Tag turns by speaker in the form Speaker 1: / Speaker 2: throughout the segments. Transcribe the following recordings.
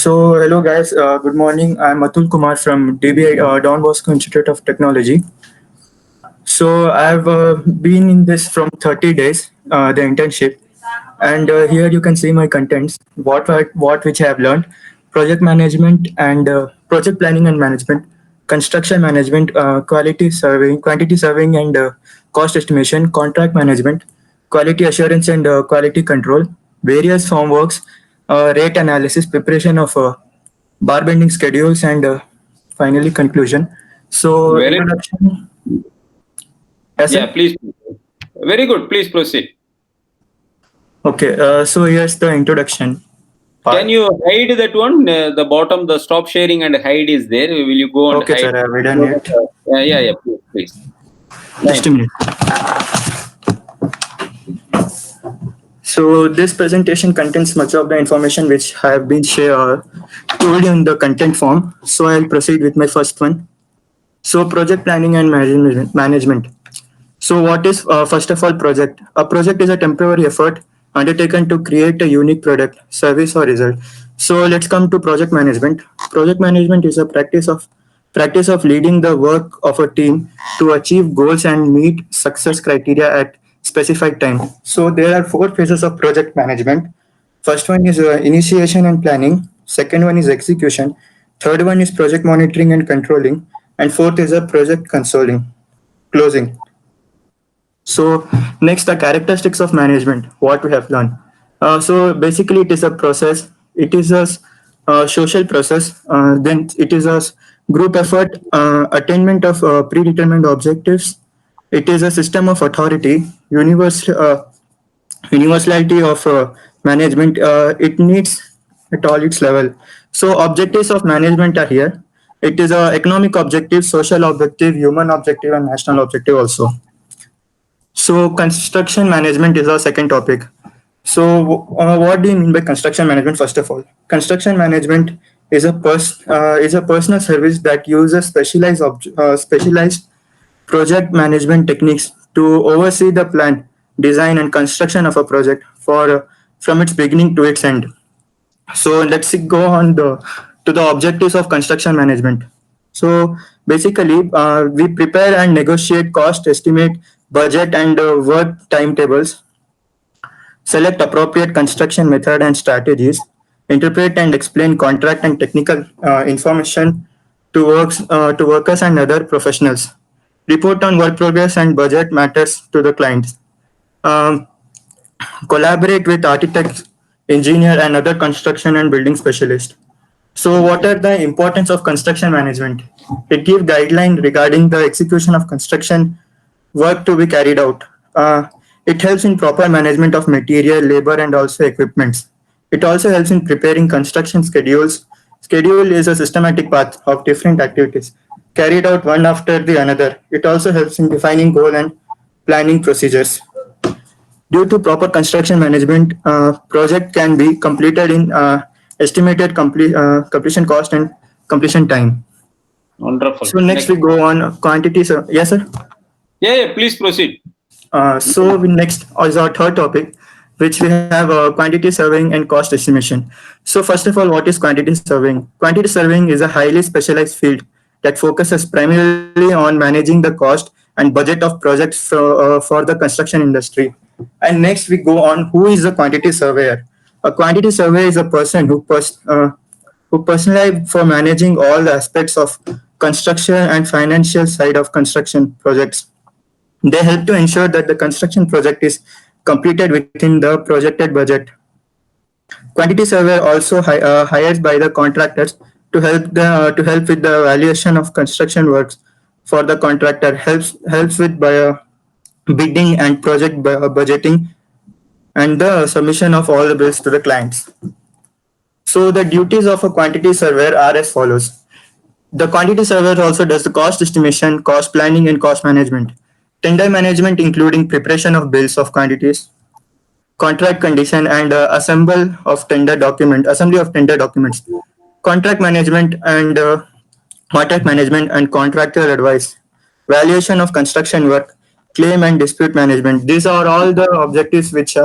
Speaker 1: Hello guys, good morning. I'm Atul Kumar from DBI Don Bosco Institute of Technology. I've been in this from 30 days, the internship, and here you can see my contents, what which I have learned, project management and project planning and management, construction management, quantity surveying and cost estimation, contract management, quality assurance and quality control, various formworks, rate analysis, preparation of bar bending schedules, and finally conclusion.
Speaker 2: Very
Speaker 1: Introduction. Yes,
Speaker 2: yeah,
Speaker 1: sir.
Speaker 2: please. Very good. Please proceed.
Speaker 1: Okay, so here's the introduction
Speaker 2: Can
Speaker 1: part.
Speaker 2: you hide that one? The bottom, the stop sharing and hide is there. Will you go and
Speaker 1: Okay,
Speaker 2: hide?
Speaker 1: sir, I've done
Speaker 2: So that,
Speaker 1: it.
Speaker 2: yeah, please, please.
Speaker 1: Just
Speaker 2: Thank
Speaker 1: a
Speaker 2: you.
Speaker 1: minute. So this presentation contains much of the information which have been told in the content form. So I'll proceed with my first one. So project planning and management. So what is first of all project? A project is a temporary effort undertaken to create a unique product, service, or result. So let's come to project management. Project management is a practice of leading the work of a team to achieve goals and meet success criteria at specified time. So there are four phases of project management. First one is initiation and planning. Second one is execution. Third one is project monitoring and controlling. And fourth is a project consoling, closing. So next, the characteristics of management, what we have learned. So basically, it is a process. It is a social process. Then it is a group effort, attainment of predetermined objectives. It is a system of authority, universality of management. It needs at all its level. So objectives of management are here. It is a economic objective, social objective, human objective, and national objective also. So construction management is our second topic. What do you mean by construction management? First of all, construction management is a personal service that uses specialized project management techniques to oversee the plan, design, and construction of a project from its beginning to its end. So let's go on to the objectives of construction management. So basically, we prepare and negotiate cost estimate, budget, and work timetables, select appropriate construction method and strategies, interpret and explain contract and technical information to workers and other professionals, report on work progress and budget matters to the clients. Um, Collaborate with architects, engineer, and other construction and building specialists. So, what are the importance of construction management? It gives guidelines regarding the execution of construction work to be carried out. It helps in proper management of material, labor, and also equipments. It also helps in preparing construction schedules. Schedule is a systematic path of different activities carried out one after the another. It also helps in defining goal and planning procedures. Due to proper construction management, project can be completed in estimated completion cost and completion time.
Speaker 2: Wonderful.
Speaker 1: So next we
Speaker 2: Next.
Speaker 1: go on quantities. Yes, sir.
Speaker 2: Yeah, please proceed.
Speaker 1: Next is our third topic, which we have quantity surveying and cost estimation. So first of all, what is quantity surveying? Quantity surveying is a highly specialized field that focuses primarily on managing the cost and budget of projects for the construction industry. And next we go on, who is a quantity surveyor? A quantity surveyor is a person who personally for managing all the aspects of construction and financial side of construction projects. They help to ensure that the construction project is completed within the projected budget. Quantity surveyor also hired by the contractors to help with the evaluation of construction works for the contractor, helps with by bidding and budgeting and the submission of all the bills to the clients. So the duties of a quantity surveyor are as follows. The quantity surveyor also does the cost estimation, cost planning, and cost management. Tender management, including preparation of bills of quantities, contract condition, and assembly of tender documents. Contract management and contract management and contractor advice, valuation of construction work, claim and dispute management. These are all the objectives which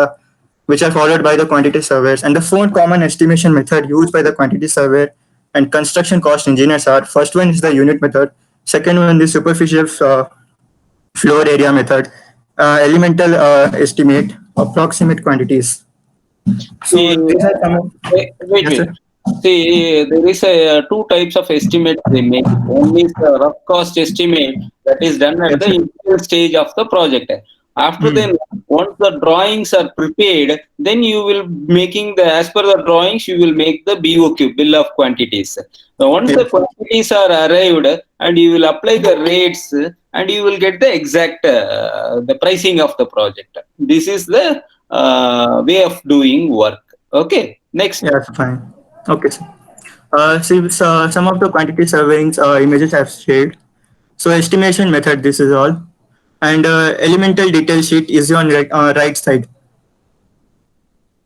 Speaker 1: which are followed by the quantity surveyors. And the four common estimation method used by the quantity surveyor and construction cost engineers are: first one is the unit method, second one is superficial floor area method, elemental estimate, approximate quantities. So
Speaker 2: See,
Speaker 1: these are some of,
Speaker 2: wait,
Speaker 1: yes,
Speaker 2: wait.
Speaker 1: sir.
Speaker 2: See, there is two types of estimates they make. One is the rough cost estimate that is done at
Speaker 1: Yes,
Speaker 2: the
Speaker 1: sir.
Speaker 2: initial stage of the project. After then,
Speaker 1: Hmm.
Speaker 2: once the drawings are prepared, then you will making the as per the drawings you will make the BOQ, bill of quantities. So once the
Speaker 1: Yes, sir.
Speaker 2: quantities are arrived, and you will apply the rates, and you will get the exact the pricing of the project. This is the way of doing work. Okay, next.
Speaker 1: Yes, fine. Okay, sir. See, so some of the quantity surveying images I've shared. So estimation method, this is all. And elemental detail sheet is on right side.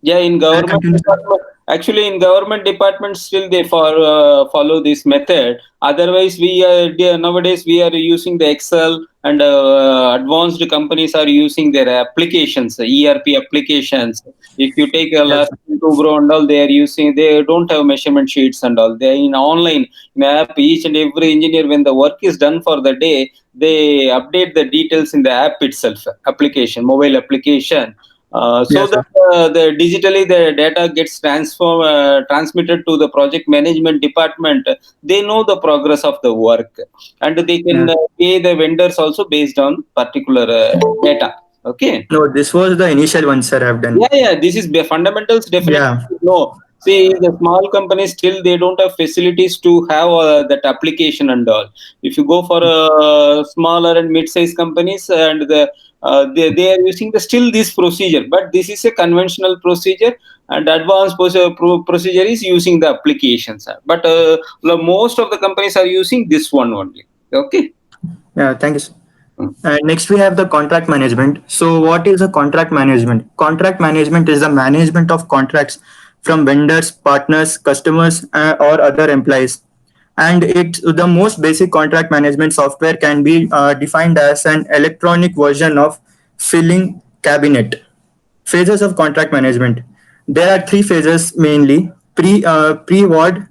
Speaker 2: Yeah, in
Speaker 1: I'll
Speaker 2: government
Speaker 1: continue, sir.
Speaker 2: department, actually in government departments still they follow this method. Otherwise, nowadays we are using the Excel, and advanced companies are using their applications, ERP applications. If you take a
Speaker 1: Yes,
Speaker 2: last
Speaker 1: sir.
Speaker 2: two grow and all, they don't have measurement sheets and all. They are in online in app. Each and every engineer, when the work is done for the day, they update the details in the app itself, application, mobile application, so
Speaker 1: Yes,
Speaker 2: that
Speaker 1: sir.
Speaker 2: the digitally the data gets transmitted to the project management department. They know the progress of the work, and they can
Speaker 1: Yeah.
Speaker 2: pay the vendors also based on particular data. Okay.
Speaker 1: No, this was the initial one, sir, I've
Speaker 2: Yeah,
Speaker 1: done.
Speaker 2: yeah, this is fundamentals definitely.
Speaker 1: Yeah.
Speaker 2: No, see, the small companies still they don't have facilities to have that application and all. If you go for smaller and mid-sized companies, and they are using the still this procedure, but this is a conventional procedure, and advanced procedure is using the applications. But most of the companies are using this one only. Okay.
Speaker 1: Yeah, thank you, sir.
Speaker 2: Mm.
Speaker 1: And next we have the contract management. So what is a contract management? Contract management is the management of contracts from vendors, partners, customers, or other employees. And it the most basic contract management software can be defined as an electronic version of filing cabinet. Phases of contract management. There are three phases mainly: pre-award,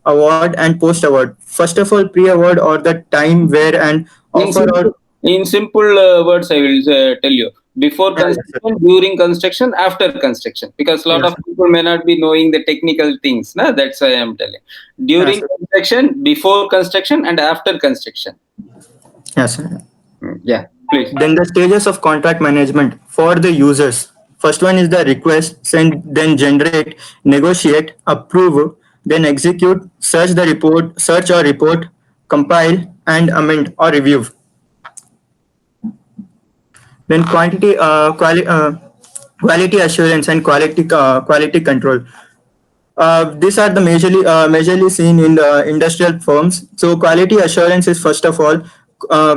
Speaker 1: award, and post-award. First of all, pre-award or the time where an
Speaker 2: In
Speaker 1: offer or
Speaker 2: simple, in simple words, I will tell you: before
Speaker 1: yeah, yes, sir.
Speaker 2: construction, during construction, after construction. Because a lot
Speaker 1: Yes,
Speaker 2: of
Speaker 1: sir.
Speaker 2: people may not be knowing the technical things. No? That's why I am telling.
Speaker 1: Yes,
Speaker 2: During
Speaker 1: sir.
Speaker 2: construction, before construction, and after construction.
Speaker 1: Yes, sir.
Speaker 2: Yeah, please.
Speaker 1: Then the stages of contract management for the users. First one is the request, send, then generate, negotiate, approve, then execute, search or report, compile, and amend or review. Then quality assurance and quality control. These are the majorly seen in the industrial firms. So quality assurance is first of all,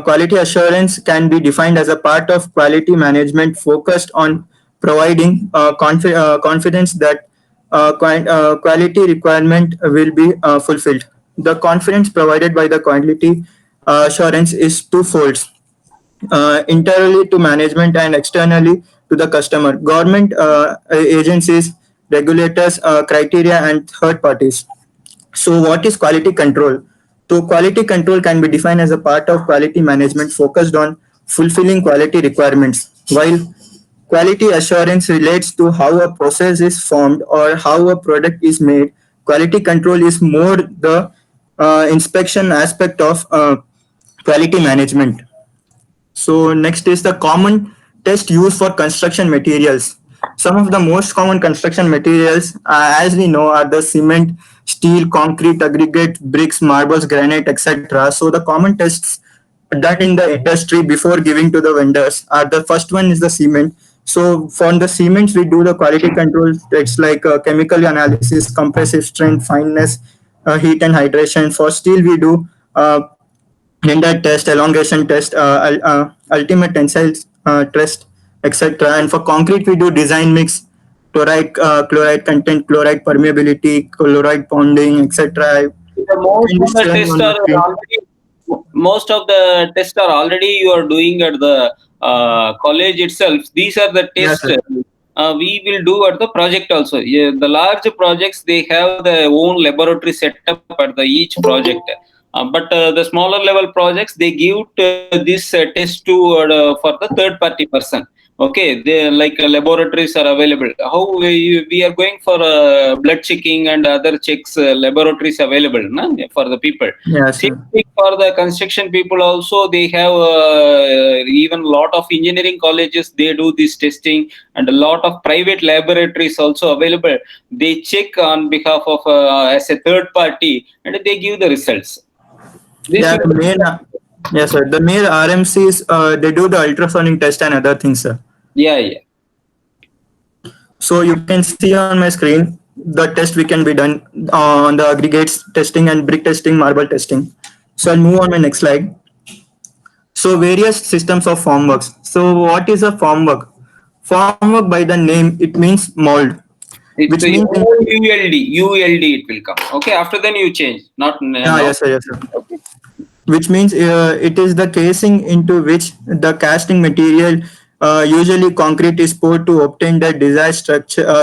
Speaker 1: quality assurance can be defined as a part of quality management focused on providing confidence that quality requirement will be fulfilled. The confidence provided by the quality assurance is twofold: internally to management and externally to the customer, government agencies, regulators, criteria, and third parties. So, what is quality control? So, quality control can be defined as a part of quality management focused on fulfilling quality requirements, while quality assurance relates to how a process is formed or how a product is made. Quality control is more the inspection aspect of quality management. So next is the common test used for construction materials. Some of the most common construction materials, as we know, are the cement, steel, concrete, aggregate, bricks, marbles, granite, etc. So the common tests done in the industry before giving to the vendors are: the first one is the cement. So for the cements, we do the quality control tests like chemical analysis, compressive strength, fineness, heat and hydration. For steel, we do Lindard test, elongation test, ultimate tensile test, etc. And for concrete, we do design mix, chloride content, chloride permeability, chloride bonding, etc.
Speaker 2: The most
Speaker 1: Can be
Speaker 2: of the
Speaker 1: showing
Speaker 2: tests
Speaker 1: on the
Speaker 2: are
Speaker 1: screen.
Speaker 2: already most of the tests are already you are doing at the college itself. These are the
Speaker 1: Yes,
Speaker 2: tests
Speaker 1: sir.
Speaker 2: we will do at the project also. Yeah, the large projects, they have their own laboratory setup at the each project. But the smaller level projects, they give this test to for the third party person. Okay, they like laboratories are available. How we are going for blood checking and other checks, laboratories available na, for the people.
Speaker 1: Yeah,
Speaker 2: Same
Speaker 1: sir.
Speaker 2: thing for the construction people also. They have even lot of engineering colleges. They do this testing, and a lot of private laboratories also available. They check on behalf of as a third party, and they give the results. This
Speaker 1: Yeah,
Speaker 2: will
Speaker 1: the main, yes, sir. The main RMCs, they do the ultrasonic test and other things, sir.
Speaker 2: yeah, yeah.
Speaker 1: So you can see on my screen the test we can be done on the aggregates testing and brick testing, marble testing. So I'll move on my next slide. So various systems of formworks. So what is a formwork? Formwork by the name, it means mold,
Speaker 2: It's
Speaker 1: which
Speaker 2: a
Speaker 1: means
Speaker 2: ULD it will come. Okay, after then you change. Not now.
Speaker 1: yes, sir, yes, sir.
Speaker 2: Okay.
Speaker 1: Which means it is the casing into which the casting material, usually concrete, is poured to obtain the desired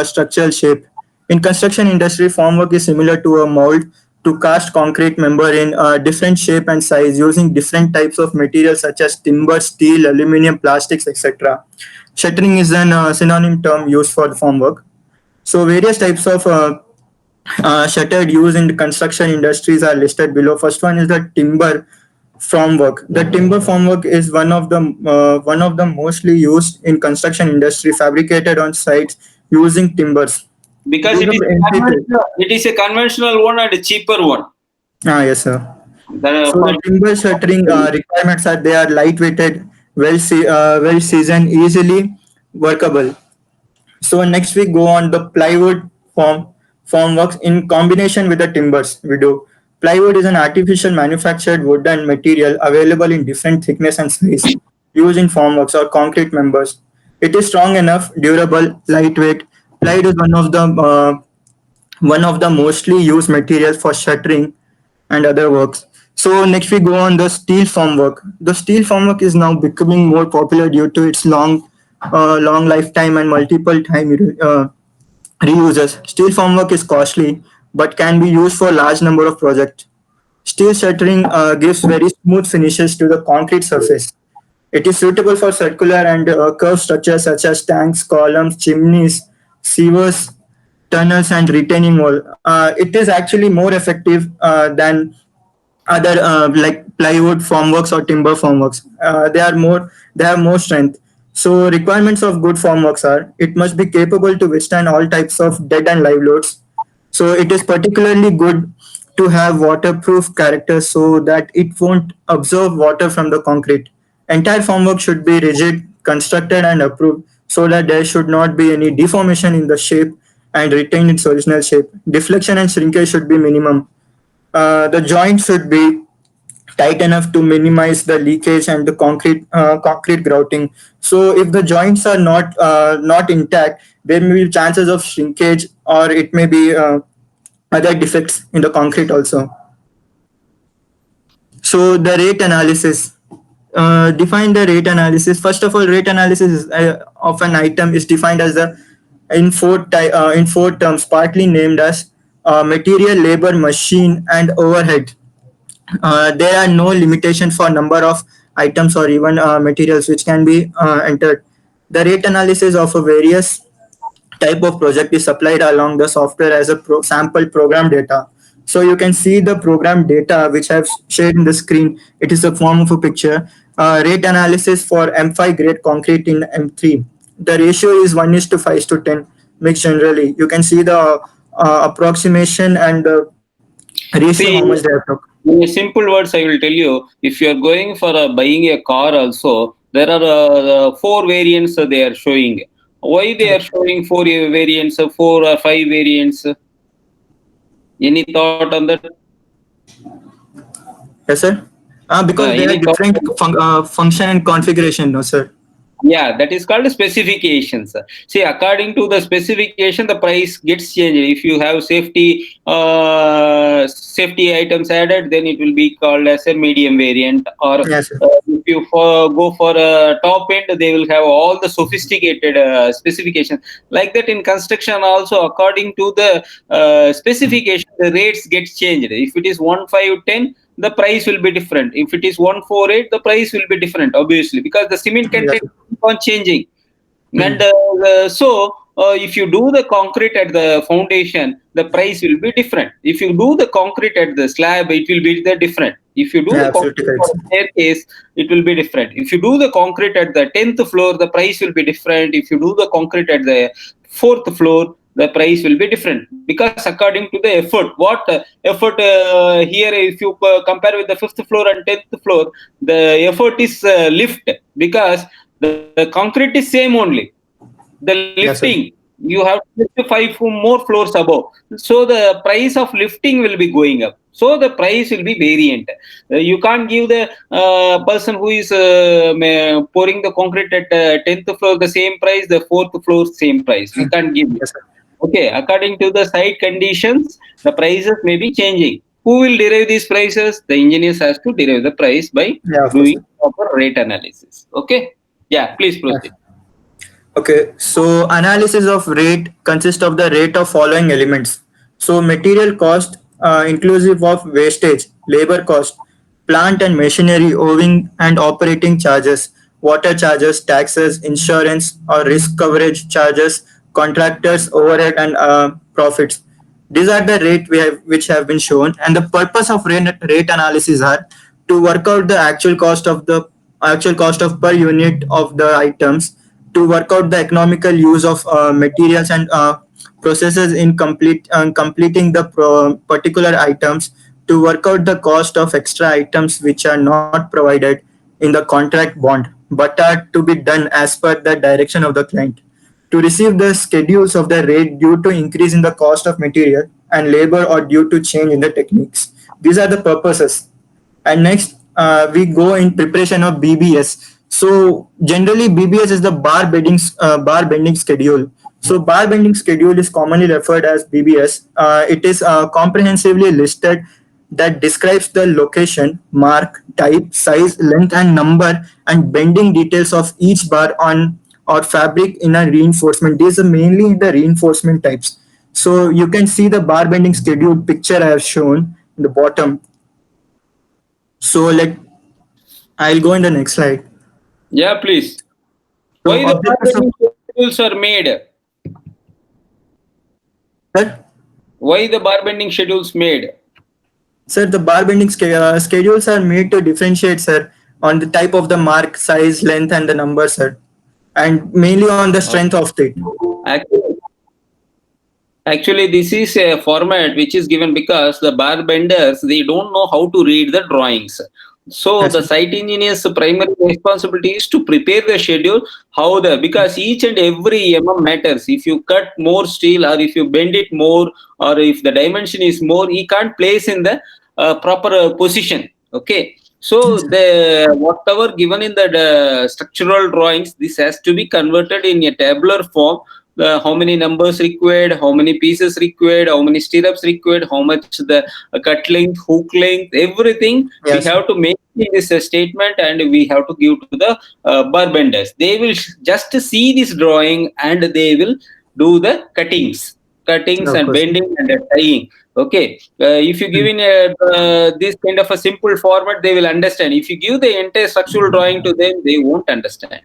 Speaker 1: structural shape. In construction industry, formwork is similar to a mold to cast concrete member in different shape and size using different types of materials such as timber, steel, aluminum, plastics, etc. Shuttering is an synonym term used for the formwork. So various types of shuttered used in the construction industries are listed below. First one is the timber formwork. The timber formwork is one of the mostly used in construction industry, fabricated on sites using timbers.
Speaker 2: Because
Speaker 1: These are
Speaker 2: it is a conventional one and a cheaper one.
Speaker 1: yes, sir.
Speaker 2: The,
Speaker 1: So
Speaker 2: for,
Speaker 1: the timber shuttering requirements are they are lightweighted, well seasoned, easily workable. So next we go on the plywood formworks in combination with the timbers we do. Plywood is an artificial manufactured wooden material available in different thickness and size used in formworks or concrete members. It is strong enough, durable, lightweight. Plywood is one of the mostly used materials for shuttering and other works. So next we go on the steel formwork. The steel formwork is now becoming more popular due to its long lifetime and multiple time reuses. Steel formwork is costly but can be used for large number of projects. Steel shuttering gives very smooth finishes to the concrete surface. It is suitable for circular and curved structures such as tanks, columns, chimneys, sewers, tunnels, and retaining wall. It is actually more effective than other like plywood formworks or timber formworks. They have more strength. So requirements of good formworks are it must be capable to withstand all types of dead and live loads. So it is particularly good to have waterproof character so that it won't absorb water from the concrete. Entire formwork should be rigid, constructed and approved so that there should not be any deformation in the shape and retain its original shape. Deflection and shrinkage should be minimum. The joint should be tight enough to minimize the leakage and the concrete grouting. So if the joints are not intact, there may be chances of shrinkage or it may be other defects in the concrete also. So the rate analysis. Define the rate analysis. First of all, rate analysis of an item is defined as the in four terms, partly named as material, labor, machine, and overhead. There are no limitation for number of items or even materials which can be entered. The rate analysis of a various type of project is supplied along the software as a sample program data. So you can see the program data which I've shared in the screen. It is a form of a picture. Rate analysis for M5 grade concrete in M3. The ratio is 1:5:10 mixed generally. You can see the approximation and the ratio how much
Speaker 2: see,
Speaker 1: they have took.
Speaker 2: in simple words, I will tell you. If you are going for buying a car, also there are four variants they are showing. Why they are showing four variants, four or five variants? Any thought on that?
Speaker 1: Yes, sir. Because they
Speaker 2: Any
Speaker 1: are
Speaker 2: thought?
Speaker 1: different function and configuration, no, sir.
Speaker 2: Yeah, that is called specifications. See, according to the specification, the price gets changed. If you have safety items added, then it will be called as a medium variant. Or
Speaker 1: Yes, sir.
Speaker 2: if you go for a top end, they will have all the sophisticated specifications. Like that in construction also, according to the specification, the rates get changed. If it is 1510, the price will be different. If it is 148, the price will be different, obviously, because the cement
Speaker 1: Yes,
Speaker 2: content
Speaker 1: sir.
Speaker 2: keep on changing. And
Speaker 1: Hmm.
Speaker 2: if you do the concrete at the foundation, the price will be different. If you do the concrete at the slab, it will be the different. If you do
Speaker 1: Yeah,
Speaker 2: the
Speaker 1: absolutely
Speaker 2: concrete
Speaker 1: correct,
Speaker 2: for
Speaker 1: sir.
Speaker 2: a staircase, it will be different. If you do the concrete at the 10th floor, the price will be different. If you do the concrete at the fourth floor, the price will be different, because according to the effort. What effort here, if you compare with the fifth floor and 10th floor, the effort is lift, because the concrete is same only. The
Speaker 1: Yes,
Speaker 2: lifting,
Speaker 1: sir.
Speaker 2: you have to lift more floors above, so the price of lifting will be going up, so the price will be variant. You can't give the person who is pouring the concrete at 10th floor the same price, the fourth floor same price, we can't give it.
Speaker 1: Yes, sir.
Speaker 2: Okay, according to the site conditions, the prices may be changing. Who will derive these prices? The engineers has to derive the price by
Speaker 1: Yeah, of course,
Speaker 2: doing
Speaker 1: sir.
Speaker 2: proper rate analysis. Okay, yeah, please
Speaker 1: Yes.
Speaker 2: proceed.
Speaker 1: Okay, so analysis of rate consists of the rate of following elements. So material cost, inclusive of wastage, labor cost, plant and machinery owing and operating charges, water charges, taxes, insurance or risk coverage charges, contractors, overhead and profits. These are the rate which have been shown, and the purpose of rate analysis are to work out the actual cost of per unit of the items, to work out the economical use of materials and processes in completing the particular items, to work out the cost of extra items which are not provided in the contract bond but are to be done as per the direction of the client, to receive the schedules of the rate due to increase in the cost of material and labor or due to change in the techniques. These are the purposes. And next, we go in preparation of BBS. So generally, BBS is the bar bending schedule. So bar bending schedule is commonly referred as BBS. It is comprehensively listed that describes the location, mark, type, size, length, and number, and bending details of each bar on or fabric in a reinforcement. These are mainly the reinforcement types. So you can see the bar bending schedule picture I have shown in the bottom. So I'll go in the next slide.
Speaker 2: Yeah, please.
Speaker 1: So
Speaker 2: Why the
Speaker 1: objectives of
Speaker 2: bargaining schedules are made?
Speaker 1: sir,
Speaker 2: Why the bar bending schedules made?
Speaker 1: sir, the bar bending schedules are made to differentiate, sir, on the type of the mark, size, length, and the number, sir, and mainly on the strength of it.
Speaker 2: Actually, actually, this is a format which is given because the bar benders, they don't know how to read the drawings. So
Speaker 1: Yes,
Speaker 2: the
Speaker 1: sir.
Speaker 2: site engineer's primary responsibility is to prepare the schedule, how the, because each and every matters. If you cut more steel, or if you bend it more, or if the dimension is more, he can't place in the proper position. Okay.
Speaker 1: Yes,
Speaker 2: So
Speaker 1: sir.
Speaker 2: the whatever given in the structural drawings, this has to be converted in a tabular form. How many numbers required, how many pieces required, how many stirrups required, how much the cut length, hook length, everything we
Speaker 1: Yes, sir.
Speaker 2: have to make in this statement, and we have to give to the bar benders. They will just see this drawing and they will do the cuttings
Speaker 1: Of
Speaker 2: and
Speaker 1: course.
Speaker 2: bending and tying. Okay, if you give
Speaker 1: Hmm.
Speaker 2: in this kind of a simple format, they will understand. If you give the entire structural drawing to them, they won't understand.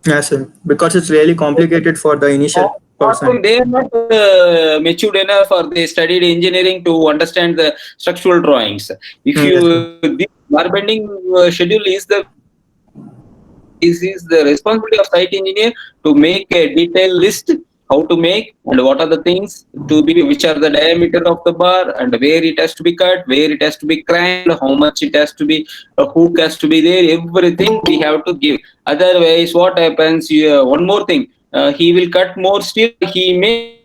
Speaker 1: Yes, sir. Because it's really complicated for the initial person.
Speaker 2: They are not matured enough, or they studied engineering to understand the structural drawings. If
Speaker 1: Hmm. Yes, sir.
Speaker 2: you this bar bending schedule is the this is the responsibility of site engineer to make a detailed list, how to make and what are the things to be, which are the diameter of the bar and where it has to be cut, where it has to be cranked, how much it has to be, a hook has to be there, everything we have to give. Otherwise what happens, one more thing, he will cut more steel, he may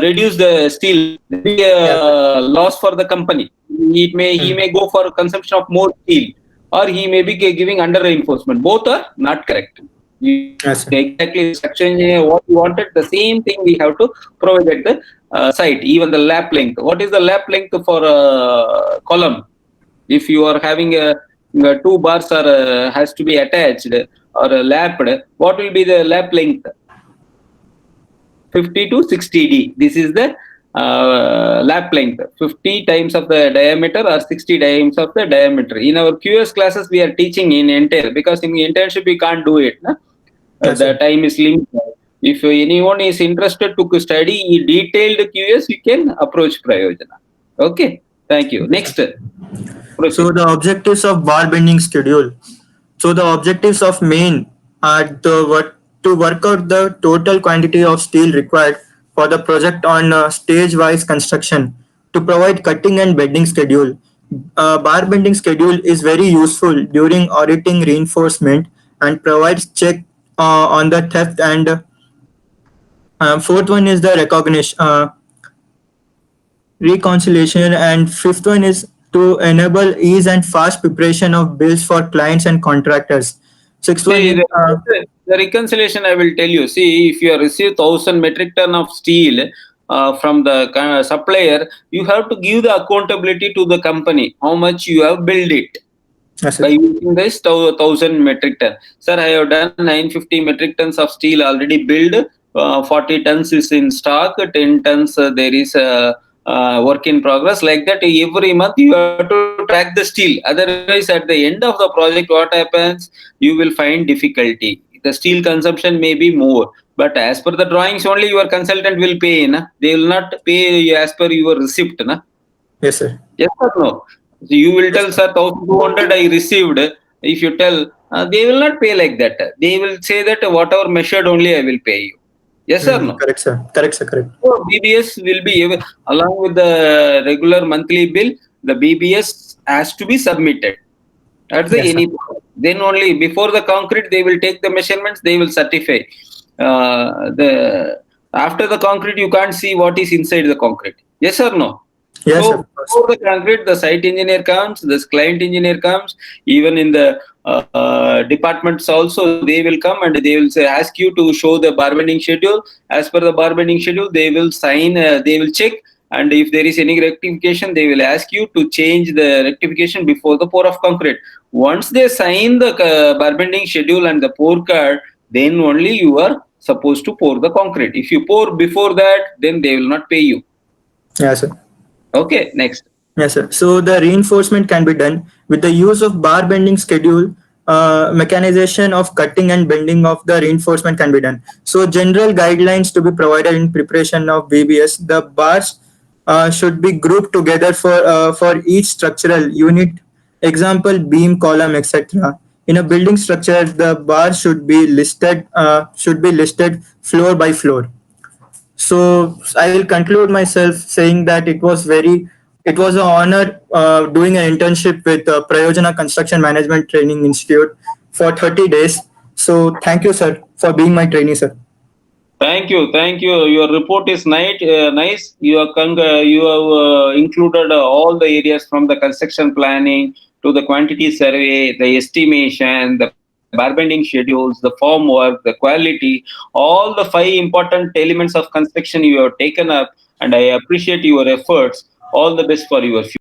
Speaker 2: reduce the steel, there will be
Speaker 1: Yes, sir.
Speaker 2: a loss for the company. He may
Speaker 1: Hmm.
Speaker 2: go for consumption of more steel. or he may be giving under reinforcement. Both are not correct.
Speaker 1: Yes, sir.
Speaker 2: Exactly, structure engineer, what you wanted, the same thing we have to provide at the site. Even the lap length. What is the lap length for a column? If you are having two bars are has to be attached or lapped, what will be the lap length? 50 to 60D. This is the lap length. 50 times of the diameter or 60 times of the diameter. In our QS classes, we are teaching in entire, because in internship we can't do it. No?
Speaker 1: Yes,
Speaker 2: The
Speaker 1: sir.
Speaker 2: time is limited. If anyone is interested to study detailed QS, you can approach Prayojana. Okay. Thank you.
Speaker 1: Yes, sir.
Speaker 2: Next,
Speaker 1: So
Speaker 2: proceed.
Speaker 1: the objectives of bar bending schedule. So the objectives of main are to work out the total quantity of steel required for the project on stage-wise construction, to provide cutting and bending schedule. Bar bending schedule is very useful during auditing reinforcement and provides check on the theft, and fourth one is the recognition, reconciliation, and fifth one is to enable ease and fast preparation of bills for clients and contractors. Sixth one
Speaker 2: See,
Speaker 1: is
Speaker 2: the reconciliation, I will tell you. See, if you receive 1,000 metric ton of steel from the supplier, you have to give the accountability to the company, how much you have built it
Speaker 1: yes,
Speaker 2: by
Speaker 1: sir.
Speaker 2: using this 1,000 metric ton. Sir, I have done 950 metric tons of steel already built. 40 tons is in stock. 10 tons there is work in progress. Like that, every month you have to track the steel. Otherwise, at the end of the project, what happens? You will find difficulty. The steel consumption may be more, but as per the drawings, only your consultant will pay. Na? They will not pay as per your receipt. Na?
Speaker 1: Yes, sir.
Speaker 2: Yes or no? So you will
Speaker 1: Yes,
Speaker 2: tell,
Speaker 1: sir.
Speaker 2: sir, 1,200 I received. If you tell, they will not pay like that. They will say that whatever measured only I will pay you. Yes or no?
Speaker 1: Correct, sir. Correct, sir. Correct.
Speaker 2: So BBS will be along with the regular monthly bill. The BBS has to be submitted at the
Speaker 1: Yes, sir.
Speaker 2: any point. Then only before the concrete they will take the measurements. They will certify. The after the concrete you can't see what is inside the concrete. Yes or no?
Speaker 1: Yes, sir.
Speaker 2: So
Speaker 1: Of course.
Speaker 2: before the concrete, the site engineer comes, the client engineer comes, even in the departments also they will come and they will say, ask you to show the bar bending schedule. As per the bar bending schedule, they will sign, they will check, and if there is any rectification, they will ask you to change the rectification before the pour of concrete. Once they sign the bar bending schedule and the pour card, then only you are supposed to pour the concrete. If you pour before that, then they will not pay you.
Speaker 1: Yes, sir.
Speaker 2: Okay, next.
Speaker 1: Yes, sir. So the reinforcement can be done with the use of bar bending schedule. Mechanization of cutting and bending of the reinforcement can be done. So general guidelines to be provided in preparation of BBS. The bars should be grouped together for each structural unit. Example: beam, column, etc. In a building structure, the bar should be listed floor by floor. So I will conclude myself saying that it was an honor doing an internship with Prayojana Construction Management Training Institute for 30 days. So thank you, sir, for being my trainee, sir.
Speaker 2: Thank you, thank you. Your report is nice. Nice. You have included all the areas from the construction planning to the quantity survey, the estimation, the barbending schedules, the form work, the quality, all the five important elements of construction you have taken up, and I appreciate your efforts. All the best for your future.